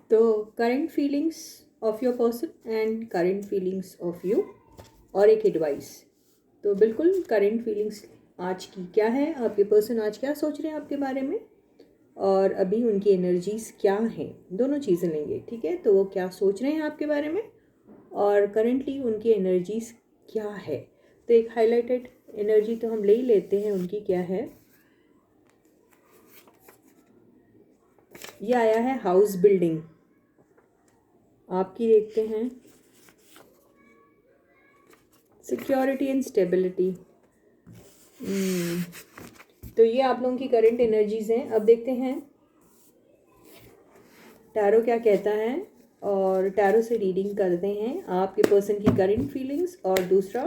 तो current feelings of your person and current feelings of you, और एक advice. तो बिल्कुल करंट फीलिंग्स आज की क्या है, आपके पर्सन आज क्या सोच रहे हैं आपके बारे में, और अभी उनकी एनर्जीज क्या हैं, दोनों चीज़ें लेंगे। ठीक है, तो वो क्या सोच रहे हैं आपके बारे में और करेंटली उनकी एनर्जीज क्या है। तो एक हाईलाइटेड एनर्जी तो हम ले ही लेते हैं, उनकी क्या है। ये आया है हाउस बिल्डिंग, आपकी देखते हैं सिक्योरिटी एंड स्टेबिलिटी। तो ये आप लोगों की करंट एनर्जीज हैं। अब देखते हैं टैरो क्या कहता है, और टैरो से रीडिंग करते हैं आपके पर्सन की करंट फीलिंग्स, और दूसरा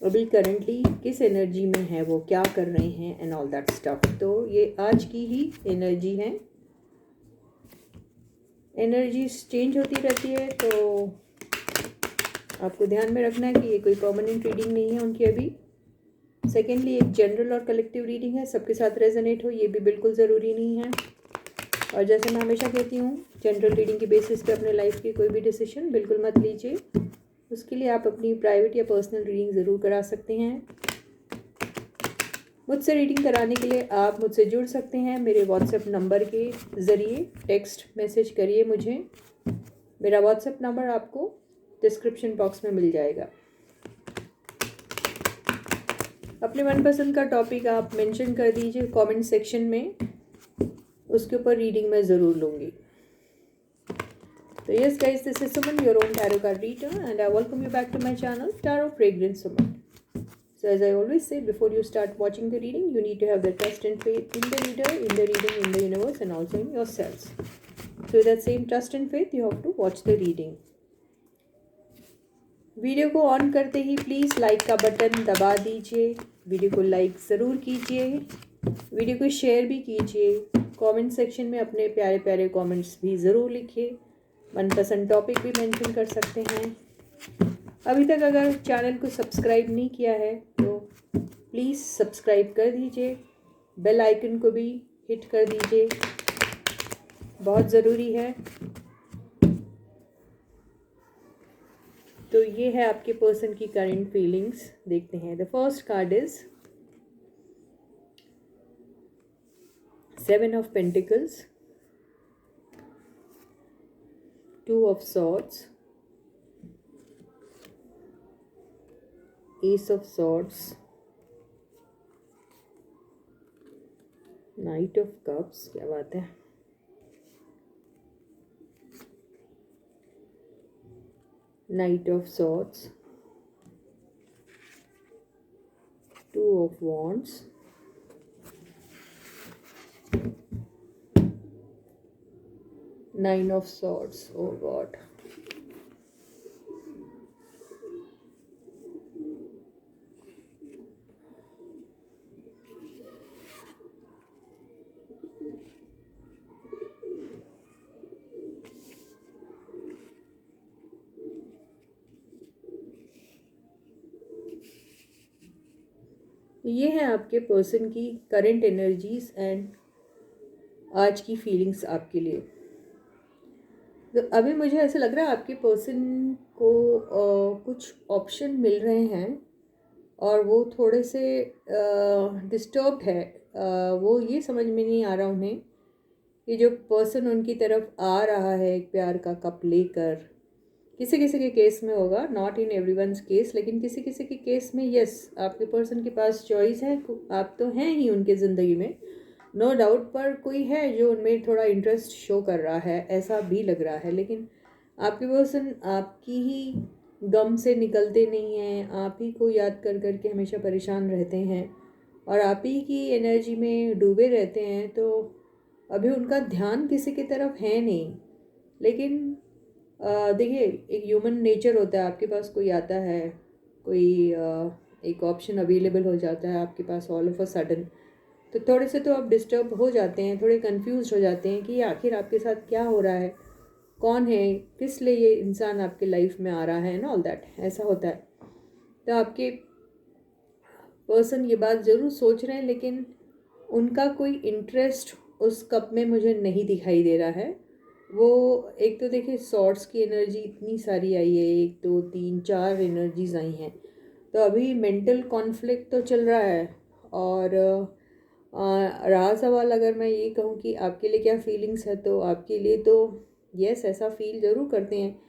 अभी करंटली किस एनर्जी में है, वो क्या कर रहे हैं एंड ऑल दैट स्टफ। तो ये आज की ही एनर्जी है। एनर्जीज चेंज होती रहती है, तो आपको ध्यान में रखना है कि ये कोई परमानेंट रीडिंग नहीं है उनकी अभी। सेकेंडली एक जनरल और कलेक्टिव रीडिंग है, सबके साथ रेजोनेट हो ये भी बिल्कुल ज़रूरी नहीं है। और जैसे मैं हमेशा कहती हूँ, जनरल रीडिंग की बेसिस पे अपने लाइफ की कोई भी डिसीजन बिल्कुल मत लीजिए। उसके लिए आप अपनी प्राइवेट या पर्सनल रीडिंग ज़रूर करा सकते हैं। मुझसे रीडिंग कराने के लिए आप मुझसे जुड़ सकते हैं मेरे व्हाट्सएप नंबर के ज़रिए। टेक्स्ट मैसेज करिए मुझे, मेरा व्हाट्सएप नंबर आपको डिस्क्रिप्शन बॉक्स में मिल जाएगा। अपने मनपसंद का टॉपिक आप मेंशन कर दीजिए कमेंट सेक्शन में, उसके ऊपर रीडिंग मैं ज़रूर लूँगी। So yes guys, this is Suman, your own tarot card reader, and I welcome you back to my channel, Tarot Fragrance Suman. So as I always say, before you start watching the reading, you need to have the trust and faith in the reader, in the reading, in the universe, and also in yourselves. So with that same trust and faith, you have to watch the reading. Video को on करते ही please like का button दबा दीजिए, video को like ज़रूर कीजिए, video को share भी कीजिए, कमेंट सेक्शन में अपने प्यारे प्यारे कमेंट्स भी ज़रूर लिखिए, मनपसंद टॉपिक भी मेंशन कर सकते हैं। अभी तक अगर चैनल को सब्सक्राइब नहीं किया है तो प्लीज़ सब्सक्राइब कर दीजिए, बेल आइकन को भी हिट कर दीजिए, बहुत ज़रूरी है। तो ये है आपके पर्सन की करंट फीलिंग्स। देखते हैं। The first card is 7 of pentacles, 2 of swords, ace of swords, knight of cups, क्या बात है, knight of swords, 2 of wands, nine of swords. Oh God, ये है आपके पर्सन की करंट एनर्जीज एंड आज की फीलिंग्स आपके लिए। तो अभी मुझे ऐसा लग रहा है आपके पर्सन को कुछ ऑप्शन मिल रहे हैं और वो थोड़े से डिस्टर्ब्ड है। वो ये समझ में नहीं आ रहा उन्हें कि जो पर्सन उनकी तरफ आ रहा है एक प्यार का कप लेकर, किसी किसी के केस में होगा, नॉट इन एवरीवन्स केस, लेकिन किसी किसी के केस में यस, आपके पर्सन के पास चॉइस है। आप तो हैं ही उनके ज़िंदगी में, नो डाउट, पर कोई है जो उनमें थोड़ा इंटरेस्ट शो कर रहा है, ऐसा भी लग रहा है। लेकिन आपके पर्सन आपकी ही गम से निकलते नहीं हैं, आप ही को याद कर कर के हमेशा परेशान रहते हैं और आप ही की एनर्जी में डूबे रहते हैं। तो अभी उनका ध्यान किसी की तरफ है नहीं। लेकिन देखिए, एक ह्यूमन नेचर होता है, आपके पास कोई आता है, कोई एक ऑप्शन अवेलेबल हो जाता है आपके पास ऑल ऑफ अ सडन, तो थोड़े से तो आप डिस्टर्ब हो जाते हैं, थोड़े कंफ्यूज हो जाते हैं कि आखिर आपके साथ क्या हो रहा है, कौन है, किस लिए ये इंसान आपके लाइफ में आ रहा है ना, ऑल दैट, ऐसा होता है। तो आपके पर्सन ये बात ज़रूर सोच रहे हैं, लेकिन उनका कोई इंटरेस्ट उस कप में मुझे नहीं दिखाई दे रहा है। वो एक तो देखिए सॉर्ट्स की एनर्जी इतनी सारी आई है, 1 2 3 4 एनर्जीज आई हैं। तो अभी मेंटल कॉन्फ्लिक्ट तो चल रहा है। और रहा सवाल, अगर मैं ये कहूँ कि आपके लिए क्या फीलिंग्स है, तो आपके लिए तो यस, ऐसा फील ज़रूर करते हैं,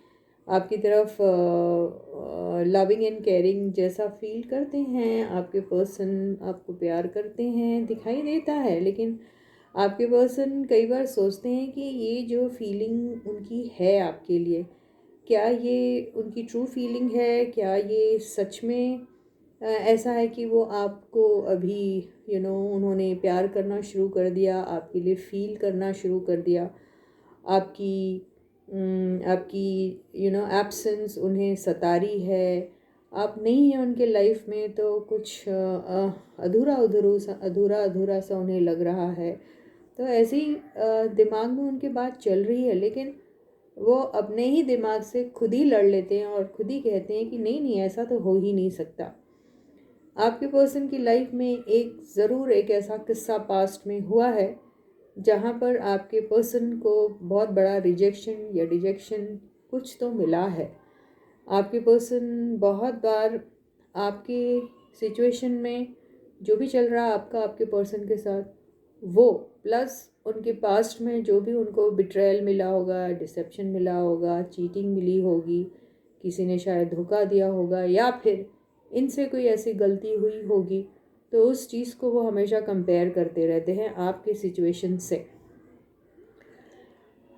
आपकी तरफ लविंग एंड केयरिंग जैसा फील करते हैं, आपके पर्सन आपको प्यार करते हैं दिखाई देता है। लेकिन आपके पर्सन कई बार सोचते हैं कि ये जो फीलिंग उनकी है आपके लिए, क्या ये उनकी ट्रू फीलिंग है, क्या ये सच में ऐसा है कि वो आपको अभी उन्होंने प्यार करना शुरू कर दिया, आपके लिए फील करना शुरू कर दिया, आपकी आपकी एब्सेंस उन्हें सता रही है, आप नहीं हैं उनके लाइफ में, तो कुछ अधूरा अधूरा सा उन्हें लग रहा है। तो ऐसे ही दिमाग में उनकी बात चल रही है, लेकिन वो अपने ही दिमाग से खुद ही लड़ लेते हैं और खुद ही कहते हैं कि नहीं नहीं, ऐसा तो हो ही नहीं सकता। आपके पर्सन की लाइफ में ज़रूर एक ऐसा किस्सा पास्ट में हुआ है जहाँ पर आपके पर्सन को बहुत बड़ा रिजेक्शन या डिजेक्शन कुछ तो मिला है। आपके पर्सन बहुत बार आपके सिचुएशन में जो भी चल रहा है आपका आपके पर्सन के साथ, वो प्लस उनके पास्ट में जो भी उनको बिट्रेयल मिला होगा, डिसेप्शन मिला होगा, चीटिंग मिली होगी, किसी ने शायद धोखा दिया होगा, या फिर इनसे कोई ऐसी गलती हुई होगी, तो उस चीज़ को वो हमेशा कंपेयर करते रहते हैं आपके सिचुएशन से।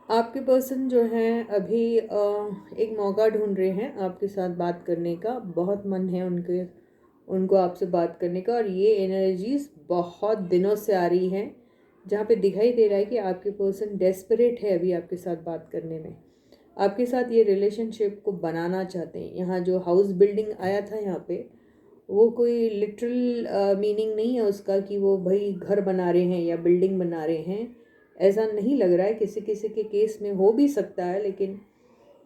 आपके पर्सन जो हैं अभी एक मौका ढूंढ रहे हैं आपके साथ बात करने का, बहुत मन है उनको आपसे बात करने का। और ये एनर्जीज बहुत दिनों से आ रही हैं जहाँ पे दिखाई दे रहा है कि आपके पर्सन डेस्परेट है अभी आपके साथ बात करने में, आपके साथ ये रिलेशनशिप को बनाना चाहते हैं। यहाँ जो हाउस बिल्डिंग आया था यहाँ पे, वो कोई लिटरल मीनिंग नहीं है उसका कि वो भाई घर बना रहे हैं या बिल्डिंग बना रहे हैं, ऐसा नहीं लग रहा है। किसी किसी के केस में हो भी सकता है, लेकिन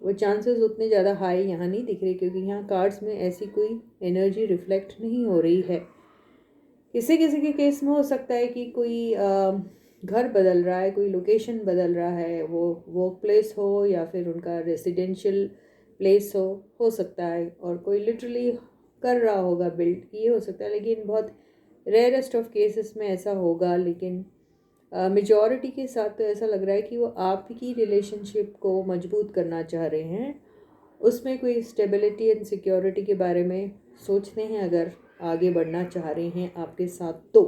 वो चांसेस उतने ज़्यादा हाई यहाँ नहीं दिख रहे, क्योंकि यहाँ कार्ड्स में ऐसी कोई एनर्जी रिफ्लेक्ट नहीं हो रही है। किसी किसी के केस में हो सकता है कि कोई घर बदल रहा है, कोई लोकेशन बदल रहा है, वो वर्क प्लेस हो या फिर उनका रेसिडेंशियल प्लेस हो सकता है, और कोई लिटरली कर रहा होगा बिल्ड, ये हो सकता है। लेकिन बहुत रेयरेस्ट ऑफ केसेस में ऐसा होगा। लेकिन मेजॉरिटी के साथ तो ऐसा लग रहा है कि वो आपकी रिलेशनशिप को मजबूत करना चाह रहे हैं, उसमें कोई स्टेबिलिटी एंड सिक्योरिटी के बारे में सोचते हैं, अगर आगे बढ़ना चाह रहे हैं आपके साथ तो।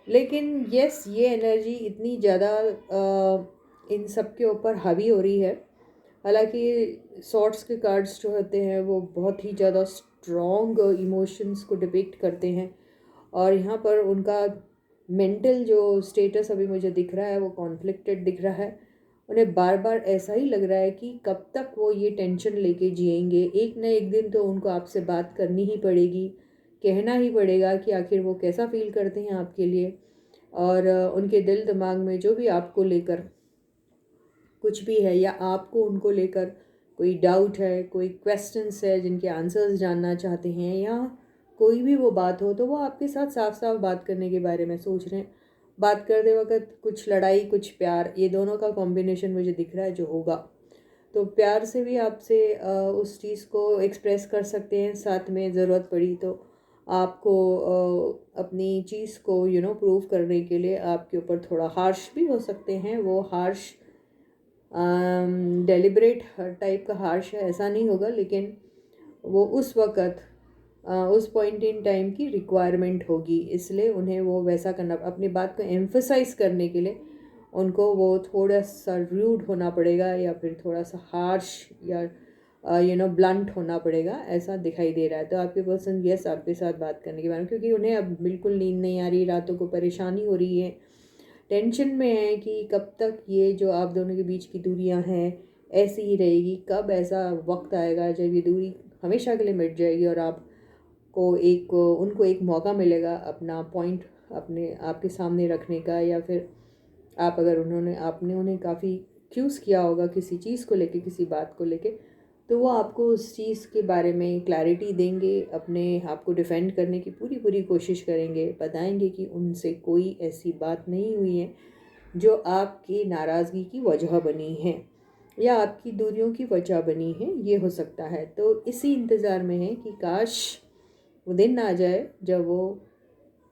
लेकिन यस, ये एनर्जी इतनी ज़्यादा इन सब के ऊपर हावी हो रही है। हालांकि सॉर्ट्स के कार्ड्स जो होते हैं वो बहुत ही ज़्यादा स्ट्रॉन्ग इमोशंस को डिपिक्ट करते हैं, और यहाँ पर उनका मेंटल जो स्टेटस अभी मुझे दिख रहा है वो कॉन्फ्लिक्टेड दिख रहा है। उन्हें बार बार ऐसा ही लग रहा है कि कब तक वो ये टेंशन लेके जिएंगे, एक न एक दिन तो उनको आपसे बात करनी ही पड़ेगी, कहना ही पड़ेगा कि आखिर वो कैसा फील करते हैं आपके लिए। और उनके दिल दिमाग में जो भी आपको लेकर कुछ भी है, या आपको उनको लेकर कोई डाउट है, कोई क्वेश्चंस है जिनके आंसर्स जानना चाहते हैं, या कोई भी वो बात हो, तो वो आपके साथ साफ साफ बात करने के बारे में सोच रहे हैं। बात करते वक्त कुछ लड़ाई कुछ प्यार, ये दोनों का कॉम्बिनेशन मुझे दिख रहा है जो होगा। तो प्यार से भी आपसे उस चीज़ को एक्सप्रेस कर सकते हैं, साथ में ज़रूरत पड़ी तो आपको अपनी चीज़ को प्रूव करने के लिए आपके ऊपर थोड़ा हार्श भी हो सकते हैं। वो हार्श डेलिब्रेट टाइप का हार्श है ऐसा नहीं होगा, लेकिन वो उस वक़्त उस पॉइंट इन टाइम की रिक्वायरमेंट होगी, इसलिए उन्हें वो वैसा करना, अपनी बात को एम्फसाइज करने के लिए उनको वो थोड़ा सा रूड होना पड़ेगा, या फिर थोड़ा सा हार्श या ब्लंट होना पड़ेगा, ऐसा दिखाई दे रहा है। तो आपके पर्सन यस आपके साथ बात करने के बारे में, क्योंकि उन्हें अब बिल्कुल नींद नहीं आ रही, रातों को परेशानी हो रही है, टेंशन में है कि कब तक ये जो आप दोनों के बीच की दूरियां हैं ऐसी ही रहेगी, कब ऐसा वक्त आएगा जब ये दूरी हमेशा के लिए मिट जाएगी और उनको एक मौका मिलेगा अपना पॉइंट अपने आपके सामने रखने का, या फिर अगर आपने उन्हें काफ़ी एक्यूज़ किया होगा किसी चीज़ को लेके, किसी बात को लेके, तो वो आपको उस चीज़ के बारे में क्लैरिटी देंगे, अपने आप को डिफेंड करने की पूरी पूरी कोशिश करेंगे, बताएंगे कि उनसे कोई ऐसी बात नहीं हुई है जो आपकी नाराज़गी की वजह बनी है या आपकी दूरियों की वजह बनी है, ये हो सकता है। तो इसी इंतज़ार में है कि काश वो दिन आ जाए जब वो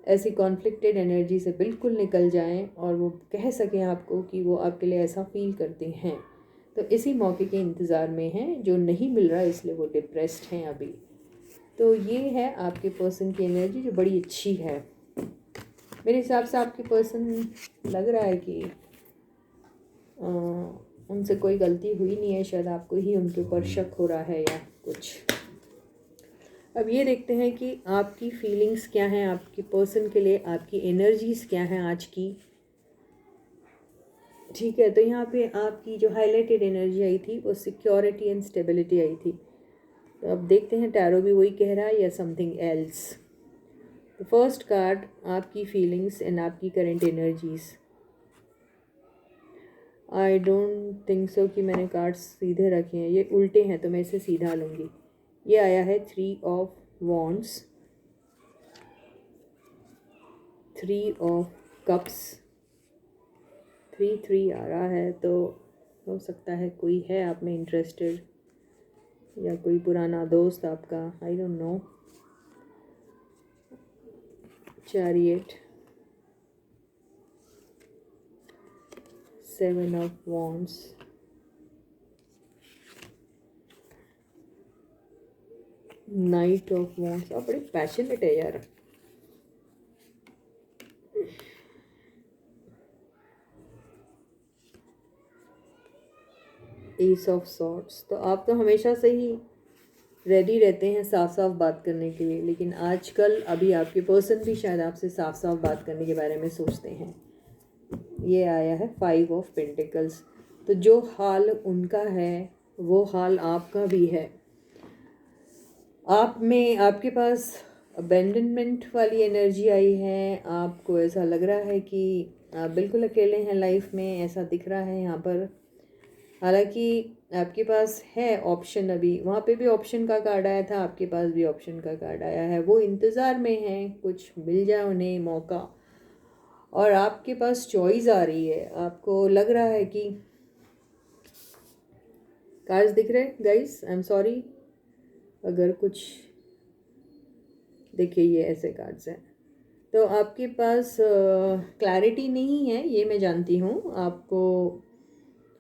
ऐसी कॉन्फ्लिक्टेड एनर्जी से बिल्कुल निकल जाएं और वो कह सकें आपको कि वो आपके लिए ऐसा फील करते हैं। तो इसी मौके के इंतज़ार में हैं, जो नहीं मिल रहा इसलिए वो डिप्रेस्ड हैं अभी। तो ये है आपके पर्सन की एनर्जी जो बड़ी अच्छी है। मेरे हिसाब से आपके पर्सन लग रहा है कि उनसे कोई गलती हुई नहीं है, शायद आपको ही उनके ऊपर शक हो रहा है या कुछ। अब ये देखते हैं कि आपकी फीलिंग्स क्या हैं आपके पर्सन के लिए, आपकी एनर्जीज़ क्या हैं आज की। ठीक है, तो यहाँ पे आपकी जो हाईलाइटेड एनर्जी आई थी वो सिक्योरिटी एंड स्टेबिलिटी आई थी। तो अब देखते हैं टैरो भी वही कह रहा है या something else. The first card, आपकी फीलिंग्स एंड आपकी current energies. I don't think so कि मैंने कार्ड्स सीधे रखे हैं, ये उल्टे हैं तो मैं इसे सीधा लूँगी। ये आया है 3 ऑफ वॉन्ड्स, 3 ऑफ कप्स, 3 आ रहा है। तो हो सकता है कोई है आप में इंटरेस्टेड या कोई पुराना दोस्त आपका, I don't know. Chariot, 7 of wands, night of wands. आप बड़े पैशनेट है यार। S of swords. तो आप तो हमेशा से ही रेडी रहते हैं साफ साफ बात करने के लिए, लेकिन आजकल अभी आपके पर्सन भी शायद आपसे साफ साफ बात करने के बारे में सोचते हैं। ये आया है 5 ऑफ पेंटिकल्स। तो जो हाल उनका है वो हाल आपका भी है। आप में आपके पास अबेंडनमेंट वाली एनर्जी आई है। आपको ऐसा लग रहा है कि आप बिल्कुल अकेले हैं लाइफ में, ऐसा दिख रहा है यहाँ पर। हालांकि आपके पास है ऑप्शन, अभी वहाँ पे भी ऑप्शन का कार्ड आया था, आपके पास भी ऑप्शन का कार्ड आया है। वो इंतज़ार में है कुछ मिल जाए उन्हें मौका, और आपके पास चॉइस आ रही है। आपको लग रहा है कि कार्ड्स दिख रहे हैं गाइस, आई एम सॉरी अगर कुछ, देखिए ये ऐसे कार्ड्स हैं। तो आपके पास क्लैरिटी नहीं है, ये मैं जानती हूँ। आपको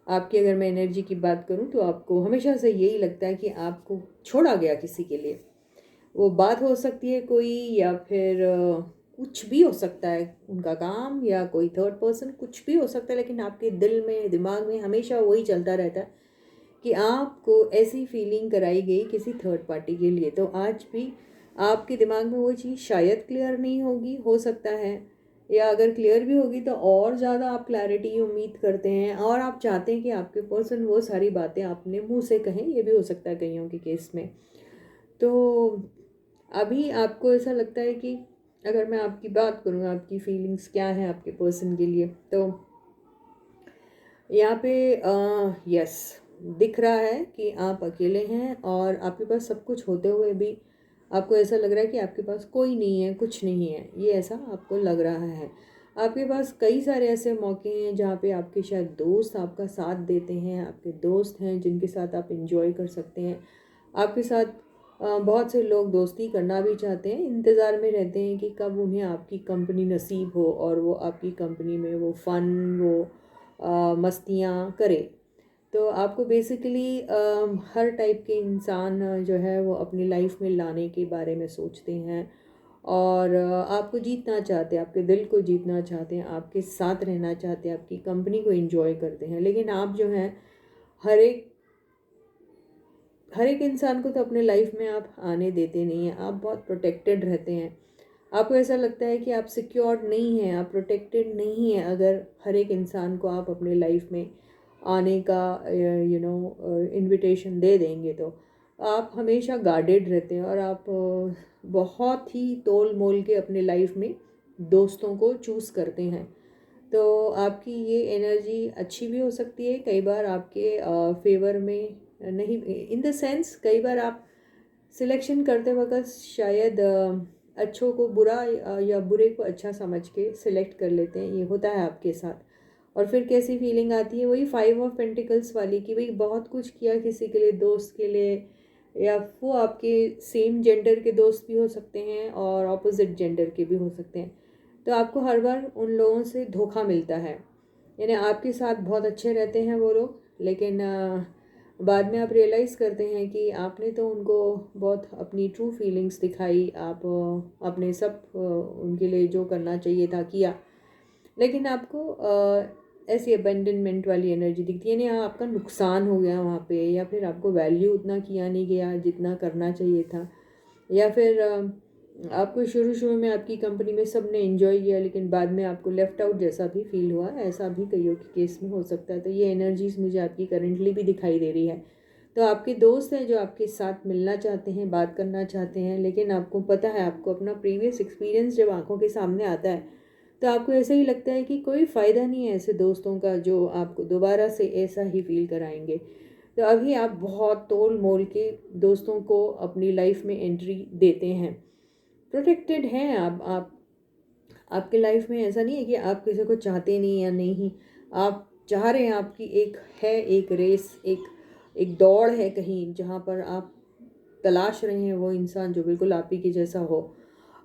आपकी अगर मैं एनर्जी की बात करूं तो आपको हमेशा से यही लगता है कि आपको छोड़ा गया किसी के लिए। वो बात हो सकती है कोई, या फिर कुछ भी हो सकता है, उनका काम या कोई थर्ड पर्सन, कुछ भी हो सकता है। लेकिन आपके दिल में दिमाग में हमेशा वही चलता रहता है कि आपको ऐसी फीलिंग कराई गई किसी थर्ड पार्टी के लिए। तो आज भी आपके दिमाग में वो चीज़ शायद क्लियर नहीं होगी, हो सकता है, या अगर क्लियर भी होगी तो और ज़्यादा आप क्लैरिटी उम्मीद करते हैं और आप चाहते हैं कि आपके पर्सन वो सारी बातें अपने मुंह से कहें। ये भी हो सकता है कईयों के केस में। तो अभी आपको ऐसा लगता है कि अगर मैं आपकी बात करूँ आपकी फीलिंग्स क्या है आपके पर्सन के लिए, तो यहाँ पे यस दिख रहा है कि आप अकेले हैं और आपके पास सब कुछ होते हुए भी आपको ऐसा लग रहा है कि आपके पास कोई नहीं है, कुछ नहीं है, ये ऐसा आपको लग रहा है। आपके पास कई सारे ऐसे मौके हैं जहाँ पे आपके शायद दोस्त आपका साथ देते हैं, आपके दोस्त हैं जिनके साथ आप इंजॉय कर सकते हैं। आपके साथ बहुत से लोग दोस्ती करना भी चाहते हैं, इंतज़ार में रहते हैं कि कब उन्हें आपकी कंपनी नसीब हो और वो आपकी कंपनी में वो फ़न, वो मस्तियाँ करें। तो आपको बेसिकली हर टाइप के इंसान जो है वो अपनी लाइफ में लाने के बारे में सोचते हैं और आपको जीतना चाहते हैं, आपके दिल को जीतना चाहते हैं, आपके साथ रहना चाहते हैं, आपकी कंपनी को एंजॉय करते हैं। लेकिन आप जो हैं हर एक इंसान को तो अपने लाइफ में आप आने देते नहीं हैं। आप बहुत प्रोटेक्टेड रहते हैं। आपको ऐसा लगता है कि आप सिक्योर्ड नहीं हैं, आप प्रोटेक्टेड नहीं हैं अगर हर एक इंसान को आप अपने लाइफ में आने का इनविटेशन दे देंगे। तो आप हमेशा गार्डेड रहते हैं और आप बहुत ही तोल मोल के अपने लाइफ में दोस्तों को चूज़ करते हैं। तो आपकी ये एनर्जी अच्छी भी हो सकती है, कई बार आपके फेवर में नहीं, इन द सेंस कई बार आप सिलेक्शन करते वक्त शायद अच्छों को बुरा या बुरे को अच्छा समझ के सिलेक्ट कर लेते हैं, ये होता है आपके साथ। और फिर कैसी फीलिंग आती है, वही 5 ऑफ पेंटिकल्स वाली, कि भाई बहुत कुछ किया किसी के लिए, दोस्त के लिए, या वो आपके सेम जेंडर के दोस्त भी हो सकते हैं और ऑपोजिट जेंडर के भी हो सकते हैं। तो आपको हर बार उन लोगों से धोखा मिलता है, यानी आपके साथ बहुत अच्छे रहते हैं वो लोग, लेकिन बाद में आप रियलाइज़ करते हैं कि आपने तो उनको बहुत अपनी ट्रू फीलिंग्स दिखाई, आप आपने सब उनके लिए जो करना चाहिए था किया, लेकिन आपको ऐसी अबेंडनमेंट वाली एनर्जी दिखती है, यानी आपका नुकसान हो गया वहाँ पे, या फिर आपको वैल्यू उतना किया नहीं गया जितना करना चाहिए था, या फिर आपको शुरू शुरू में आपकी कंपनी में सब ने एंजॉय किया लेकिन बाद में आपको लेफ़्ट आउट जैसा भी फील हुआ, ऐसा भी कईयों के केस में हो सकता है। तो ये एनर्जीज़ मुझे आपकी करंटली भी दिखाई दे रही है। तो आपके दोस्त हैं जो आपके साथ मिलना चाहते हैं, बात करना चाहते हैं, लेकिन आपको पता है, आपको अपना प्रीवियस एक्सपीरियंस जब आंखों के सामने आता है तो आपको ऐसा ही लगता है कि कोई फ़ायदा नहीं है ऐसे दोस्तों का जो आपको दोबारा से ऐसा ही फील कराएंगे। तो अभी आप बहुत तोल मोल के दोस्तों को अपनी लाइफ में एंट्री देते हैं, प्रोटेक्टेड हैं आप आपके लाइफ में ऐसा नहीं है कि आप किसी को चाहते नहीं या नहीं, आप चाह रहे हैं, आपकी एक रेस, एक दौड़ है कहीं जहाँ पर आप तलाश रहे हैं वो इंसान जो बिल्कुल आप ही के जैसा हो,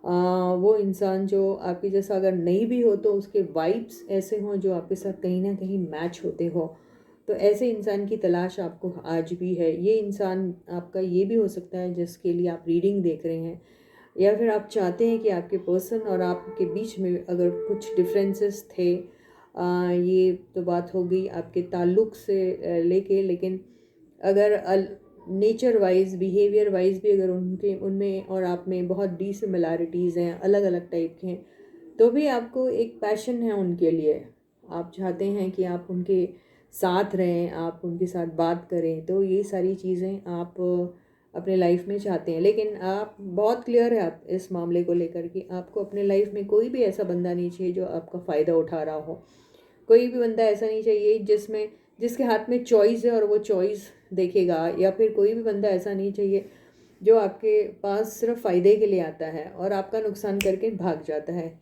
वो इंसान जो आपके जैसा अगर नहीं भी हो तो उसके वाइब्स ऐसे हों जो आपके साथ कहीं ना कहीं मैच होते हो। तो ऐसे इंसान की तलाश आपको आज भी है। ये इंसान आपका ये भी हो सकता है जिसके लिए आप रीडिंग देख रहे हैं, या फिर आप चाहते हैं कि आपके पर्सन और आपके बीच में अगर कुछ डिफरेंसेस थे, ये तो बात हो गई आपके ताल्लुक़ से लेके, लेकिन अगर नेचर वाइज, बिहेवियर वाइज भी अगर उनके उनमें और आप में बहुत डिसिमिलैरिटीज़ हैं, अलग अलग टाइप के हैं, तो भी आपको एक पैशन है उनके लिए, आप चाहते हैं कि आप उनके साथ रहें, आप उनके साथ बात करें, तो ये सारी चीज़ें आप अपने लाइफ में चाहते हैं। लेकिन आप बहुत क्लियर है आप इस मामले को लेकर कि आपको अपने लाइफ में कोई भी ऐसा बंदा नहीं चाहिए जो आपका फ़ायदा उठा रहा हो। कोई भी बंदा ऐसा नहीं चाहिए जिसके हाथ में चॉइस है और वो चॉइस देखेगा, या फिर कोई भी बंदा ऐसा नहीं चाहिए जो आपके पास सिर्फ फ़ायदे के लिए आता है और आपका नुकसान करके भाग जाता है।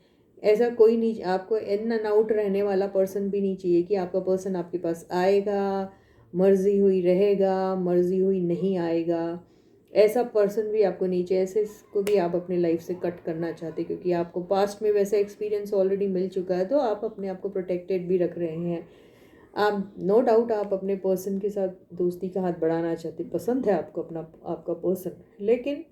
ऐसा कोई नहीं, आपको इन एंड आउट रहने वाला पर्सन भी नहीं चाहिए कि आपका पर्सन आपके पास आएगा, मर्ज़ी हुई रहेगा, मर्ज़ी हुई नहीं आएगा, ऐसा पर्सन भी आपको नहीं चाहिए। ऐसे को भी आप अपने लाइफ से कट करना चाहते, क्योंकि आपको पास्ट में वैसा एक्सपीरियंस ऑलरेडी मिल चुका है, तो आप अपने आप को प्रोटेक्टेड भी रख रहे हैं। आप नो डाउट आप अपने पर्सन के साथ दोस्ती का हाथ बढ़ाना चाहते, पसंद है आपको अपना आपका पर्सन, लेकिन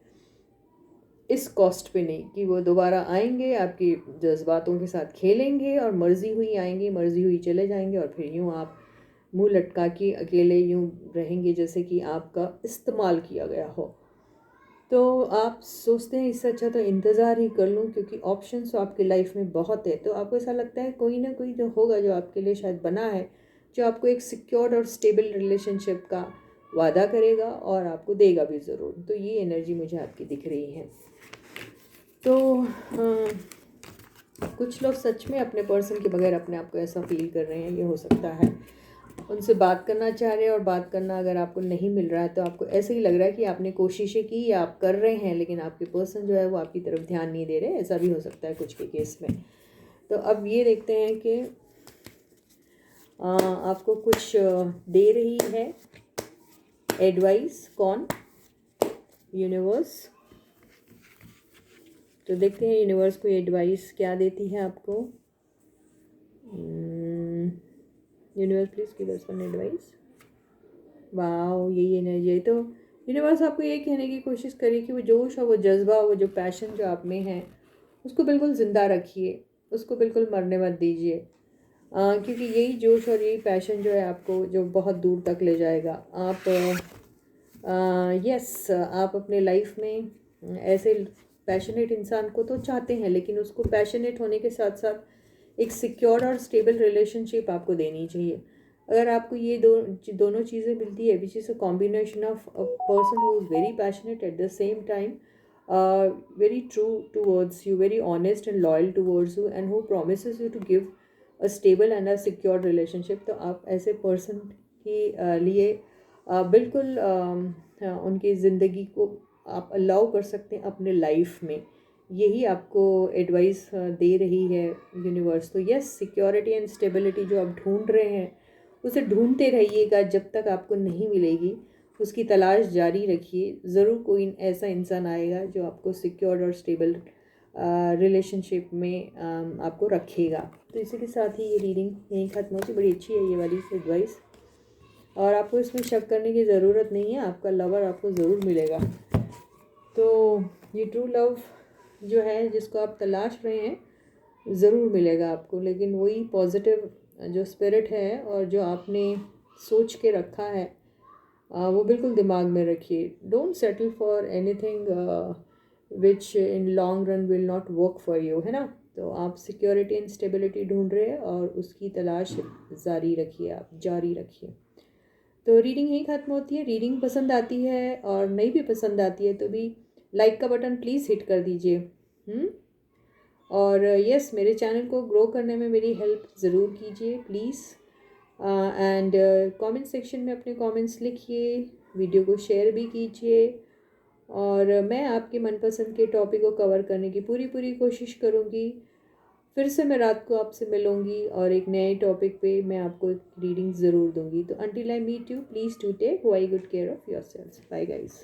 इस कॉस्ट पे नहीं कि वो दोबारा आएंगे आपके जज्बातों के साथ खेलेंगे और मर्ज़ी हुई आएंगे, मर्ज़ी हुई चले जाएंगे, और फिर यूँ आप मुंह लटका के अकेले यूँ रहेंगे जैसे कि आपका इस्तेमाल किया गया हो। तो आप सोचते हैं इससे अच्छा तो इंतज़ार ही कर लूँ, क्योंकि ऑप्शंस तो आपकी लाइफ में बहुत है। तो आपको ऐसा लगता है कोई ना कोई तो होगा जो आपके लिए शायद बना है, जो आपको एक सिक्योर्ड और स्टेबल रिलेशनशिप का वादा करेगा और आपको देगा भी ज़रूर। तो ये एनर्जी मुझे आपकी दिख रही है। तो कुछ लोग सच में अपने पर्सन के बगैर अपने आप को ऐसा फील कर रहे हैं, ये हो सकता है। उनसे बात करना चाह रहे हैं और बात करना अगर आपको नहीं मिल रहा है तो आपको ऐसे ही लग रहा है कि आपने कोशिशें की या आप कर रहे हैं, लेकिन आपके पर्सन जो है वो आपकी तरफ ध्यान नहीं दे रहे। ऐसा भी हो सकता है कुछ के केस में। तो अब ये देखते हैं कि आपको कुछ दे रही है एडवाइस कौन? यूनिवर्स। तो देखते हैं यूनिवर्स को एडवाइस क्या देती है आपको। Universe please give us one advice. Wow, यही एनर्जी है। तो यूनिवर्स आपको ये कहने की कोशिश करिए कि वो जोश और वो जज्बा, वो जो पैशन जो आप में है, उसको बिल्कुल ज़िंदा रखिए, उसको बिल्कुल मरने मत दीजिए, क्योंकि यही जोश और यही पैशन जो है आपको जो बहुत दूर तक ले जाएगा। आप यस, आप अपने लाइफ में ऐसे पैशनेट इंसान को तो चाहते हैं, लेकिन उसको पैशनेट होने के साथ साथ एक सिक्योर और स्टेबल रिलेशनशिप आपको देनी चाहिए। अगर आपको ये दोनों चीज़ें मिलती है, which is a combination of a person who is very passionate at the same time very true towards you, very honest and loyal towards you, and who promises you to give a stable and a secure relationship, तो आप ऐसे person के लिए बिल्कुल उनकी ज़िंदगी को आप अलाउ कर सकते हैं अपने लाइफ में, यही आपको एडवाइस दे रही है यूनिवर्स। तो यस, सिक्योरिटी एंड स्टेबिलिटी जो आप ढूंढ रहे हैं उसे ढूंढते रहिएगा जब तक आपको नहीं मिलेगी, उसकी तलाश जारी रखिए। ज़रूर कोई ऐसा इंसान आएगा जो आपको सिक्योर और स्टेबल रिलेशनशिप में आपको रखेगा। तो इसी के साथ ही ये रीडिंग यहीं ख़त्म होती। बड़ी अच्छी है ये वाली एडवाइस, और आपको इसमें शक करने की ज़रूरत नहीं है, आपका लवर आपको ज़रूर मिलेगा। तो ये ट्रू लव जो है जिसको आप तलाश रहे हैं ज़रूर मिलेगा आपको, लेकिन वही पॉजिटिव जो स्पिरिट है और जो आपने सोच के रखा है वो बिल्कुल दिमाग में रखिए। Don't settle for anything which in long run will not work for you, है ना। तो आप सिक्योरिटी एंड स्टेबिलिटी ढूंढ रहे हैं और उसकी तलाश जारी रखिए, आप जारी रखिए। तो रीडिंग यहीं ख़त्म होती है। रीडिंग पसंद आती है और नहीं भी पसंद आती है तो भी लाइक का बटन प्लीज़ हिट कर दीजिए। और यस, मेरे चैनल को ग्रो करने में मेरी हेल्प ज़रूर कीजिए प्लीज़। एंड कमेंट सेक्शन में अपने कमेंट्स लिखिए, वीडियो को शेयर भी कीजिए, और मैं आपके मनपसंद के टॉपिक को कवर करने की पूरी कोशिश करूँगी। फिर से मैं रात को आपसे मिलूँगी और एक नए टॉपिक पे मैं आपको एक रीडिंग ज़रूर दूँगी। तो until I meet you, please do take why good care of yourself. Bye guys.